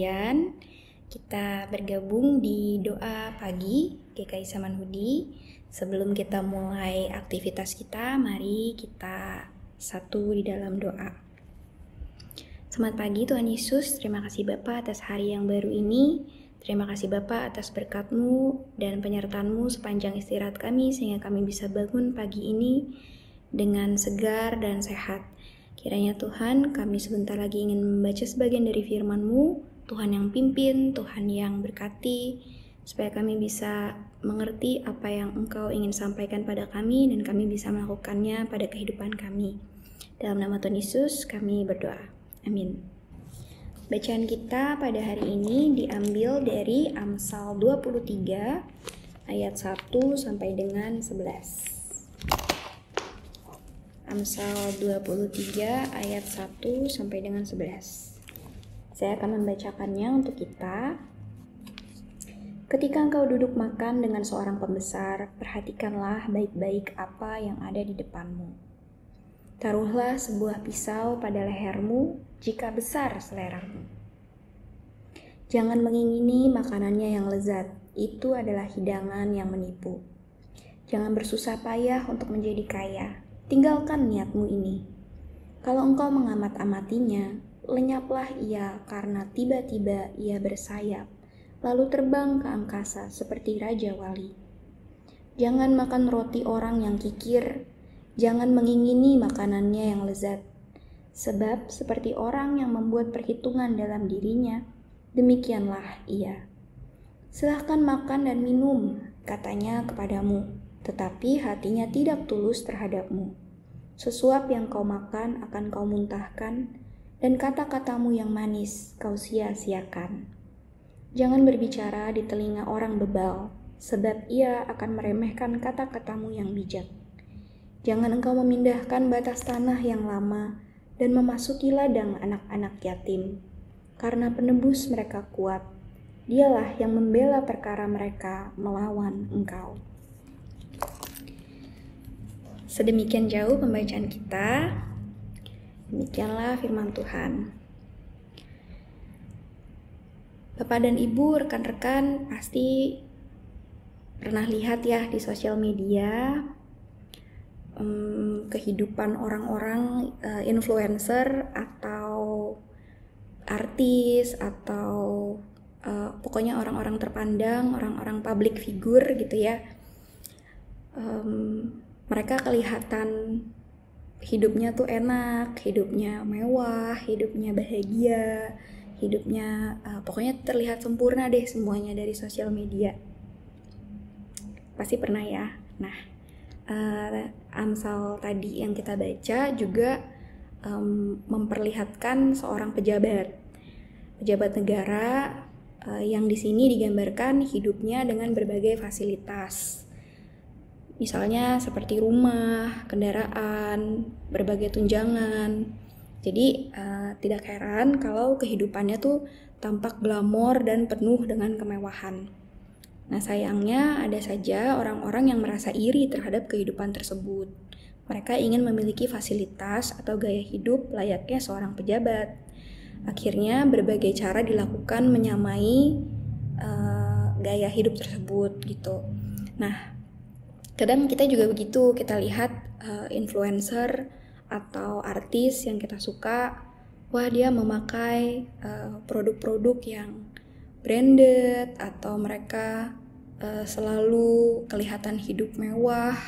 sekalian, kita bergabung di doa pagi GKI Samanhudi. Sebelum kita mulai aktivitas kita, mari kita satu di dalam doa. Selamat pagi Tuhan Yesus, terima kasih Bapa atas hari yang baru ini. Terima kasih Bapa atas berkat-Mu dan penyertaan-Mu sepanjang istirahat kami sehingga kami bisa bangun pagi ini dengan segar dan sehat. Kiranya Tuhan, kami sebentar lagi ingin membaca sebagian dari firman-Mu. Tuhan yang pimpin, Tuhan yang berkati, supaya kami bisa mengerti apa yang Engkau ingin sampaikan pada kami dan kami bisa melakukannya pada kehidupan kami. Dalam nama Tuhan Yesus kami berdoa. Amin. Bacaan kita pada hari ini diambil dari Amsal 23 ayat 1 sampai dengan 11. Amsal 23 ayat 1 sampai dengan 11. Saya akan membacakannya untuk kita. Ketika engkau duduk makan dengan seorang pembesar, perhatikanlah baik-baik apa yang ada di depanmu. Taruhlah sebuah pisau pada lehermu jika besar seleramu. Jangan mengingini makanannya yang lezat, itu adalah hidangan yang menipu. Jangan bersusah payah untuk menjadi kaya. Tinggalkan niatmu ini. Kalau engkau mengamat-amatinya, lenyaplah ia karena tiba-tiba ia bersayap, lalu terbang ke angkasa seperti Raja Wali. Jangan makan roti orang yang kikir, jangan mengingini makanannya yang lezat, sebab seperti orang yang membuat perhitungan dalam dirinya, demikianlah ia. Silahkan makan dan minum, katanya kepadamu, tetapi hatinya tidak tulus terhadapmu. Sesuap yang kau makan akan kau muntahkan, dan kata-katamu yang manis kau sia-siakan. Jangan berbicara di telinga orang bebal, sebab ia akan meremehkan kata-katamu yang bijak. Jangan engkau memindahkan batas tanah yang lama, dan memasuki ladang anak-anak yatim, karena penebus mereka kuat. Dialah yang membela perkara mereka melawan engkau. Sedemikian jauh pembacaan kita. Demikianlah firman Tuhan. Bapak dan Ibu, rekan-rekan pasti pernah lihat ya di sosial media kehidupan orang-orang influencer atau artis atau pokoknya orang-orang terpandang, orang-orang public figure gitu ya. Mereka kelihatan hidupnya tuh enak, hidupnya mewah, hidupnya bahagia, hidupnya pokoknya terlihat sempurna deh semuanya dari sosial media. Pasti pernah ya. Nah, Amsal tadi yang kita baca juga memperlihatkan seorang pejabat negara yang di sini digambarkan hidupnya dengan berbagai fasilitas. Misalnya seperti rumah, kendaraan, berbagai tunjangan. Jadi tidak heran kalau kehidupannya tuh tampak glamor dan penuh dengan kemewahan. Nah sayangnya ada saja orang-orang yang merasa iri terhadap kehidupan tersebut. Mereka ingin memiliki fasilitas atau gaya hidup layaknya seorang pejabat. Akhirnya berbagai cara dilakukan menyamai gaya hidup tersebut gitu. Nah kadang kita juga begitu, kita lihat influencer atau artis yang kita suka, wah dia memakai produk-produk yang branded atau mereka selalu kelihatan hidup mewah.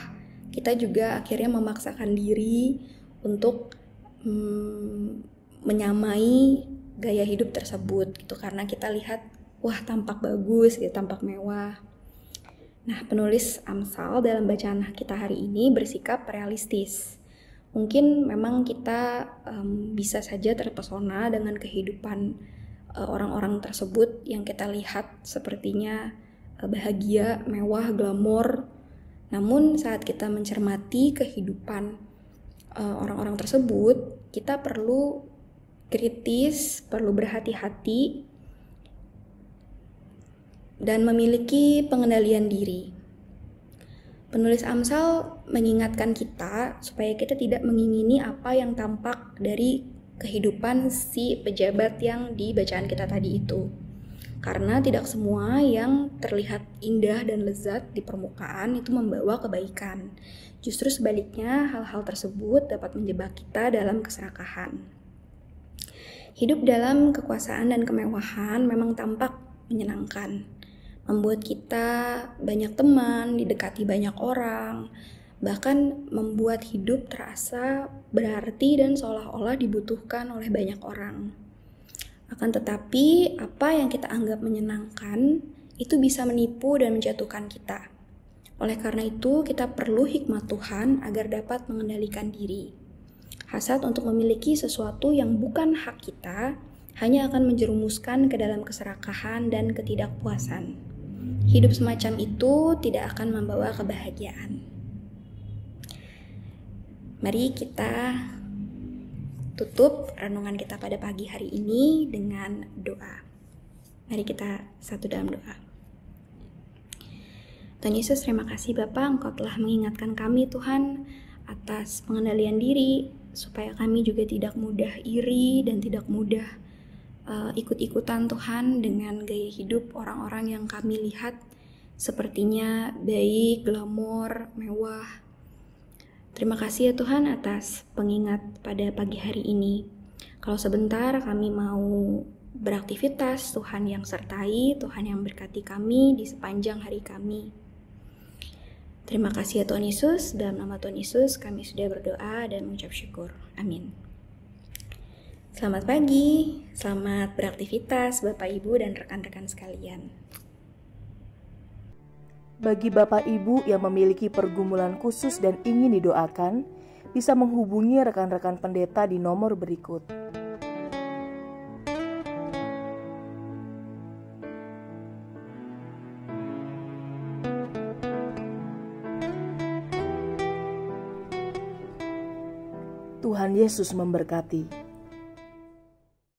Kita juga akhirnya memaksakan diri untuk menyamai gaya hidup tersebut gitu karena kita lihat wah tampak bagus gitu, tampak mewah. Nah, penulis Amsal dalam bacaan kita hari ini bersikap realistis. Mungkin memang kita bisa saja terpesona dengan kehidupan orang-orang tersebut yang kita lihat sepertinya bahagia, mewah, glamor. Namun saat kita mencermati kehidupan orang-orang tersebut, kita perlu kritis, perlu berhati-hati, dan memiliki pengendalian diri. Penulis Amsal mengingatkan kita supaya kita tidak mengingini apa yang tampak dari kehidupan si pejabat yang di bacaan kita tadi itu. Karena tidak semua yang terlihat indah dan lezat di permukaan itu membawa kebaikan. Justru sebaliknya, hal-hal tersebut dapat menjebak kita dalam keserakahan. Hidup dalam kekuasaan dan kemewahan memang tampak menyenangkan, membuat kita banyak teman, didekati banyak orang, bahkan membuat hidup terasa berarti dan seolah-olah dibutuhkan oleh banyak orang. Akan tetapi, apa yang kita anggap menyenangkan itu bisa menipu dan menjatuhkan kita. Oleh karena itu, kita perlu hikmat Tuhan agar dapat mengendalikan diri. Hasad untuk memiliki sesuatu yang bukan hak kita hanya akan menjerumuskan ke dalam keserakahan dan ketidakpuasan. Hidup semacam itu tidak akan membawa kebahagiaan. Mari kita tutup renungan kita pada pagi hari ini dengan doa. Mari kita satu dalam doa. Tuhan Yesus, terima kasih Bapa, Engkau telah mengingatkan kami Tuhan atas pengendalian diri, supaya kami juga tidak mudah iri dan tidak mudah ikut-ikutan Tuhan dengan gaya hidup orang-orang yang kami lihat sepertinya baik, glamor, mewah. Terima kasih ya Tuhan atas pengingat pada pagi hari ini. Kalau sebentar kami mau beraktivitas, Tuhan yang sertai, Tuhan yang berkati kami di sepanjang hari kami. Terima kasih ya Tuhan Yesus, dalam nama Tuhan Yesus kami sudah berdoa dan mengucap syukur. Amin. Selamat pagi, selamat beraktivitas Bapak Ibu dan rekan-rekan sekalian. Bagi Bapak Ibu yang memiliki pergumulan khusus dan ingin didoakan, bisa menghubungi rekan-rekan pendeta di nomor berikut. Tuhan Yesus memberkati.